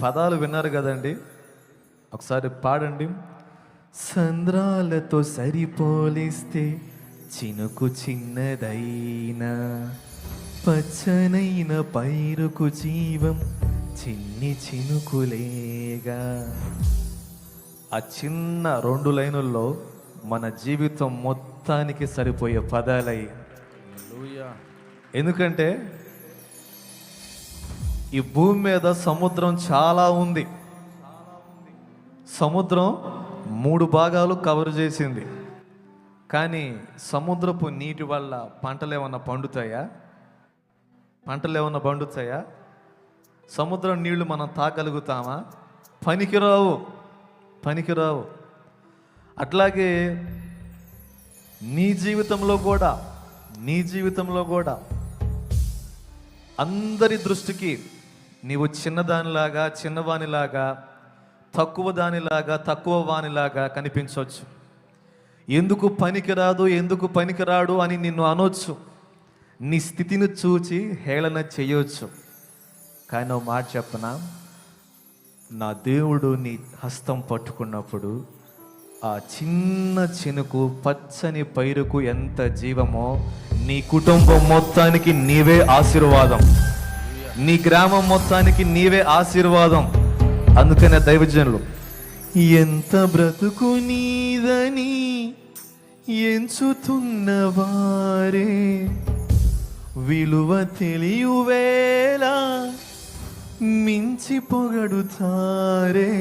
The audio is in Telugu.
పదాలు విన్నారు కదండి, ఒకసారి పాడండి. సంద్రాలతో సరిపోలిస్తే చినుకు చిన్నదైనా, పచ్చనైన పైరుకు జీవం చిన్ని చినుకులేగా. ఆ చిన్న 2 లైనుల్లో మన జీవితం మొత్తానికి సరిపోయే పదాలయ్యి. ఎందుకంటే ఈ భూమి మీద సముద్రం చాలా ఉంది. సముద్రం 3 భాగాలు కవర్ చేసింది. కానీ సముద్రపు నీటి వల్ల పంటలు ఏమన్నా పండుతాయా? సముద్రం నీళ్లు మనం తాగలుగుతామా? పనికిరావు. అట్లాగే నీ జీవితంలో కూడా అందరి దృష్టికి నీవు చిన్నవానిలాగా, తక్కువ వానిలాగా కనిపించవచ్చు. ఎందుకు పనికిరాడు అని నిన్ను అనొచ్చు. నీ స్థితిని చూచి హేళన చేయొచ్చు. కానీ ఒక మాట చెప్పనా, నా దేవుడు నీ హస్తం పట్టుకున్నప్పుడు ఆ చిన్న చినుకు పచ్చని పైరుకు ఎంత జీవమో, నీ కుటుంబం మొత్తానికి నీవే ఆశీర్వాదం, నీ గ్రామం మొత్తానికి నీవే ఆశీర్వాదం. అందుకనే దైవజనులు ఎంత బ్రతుకు నీదని ఎంచుతున్నవారే విలువ తెలియవేళ మించి పొగడుతారే.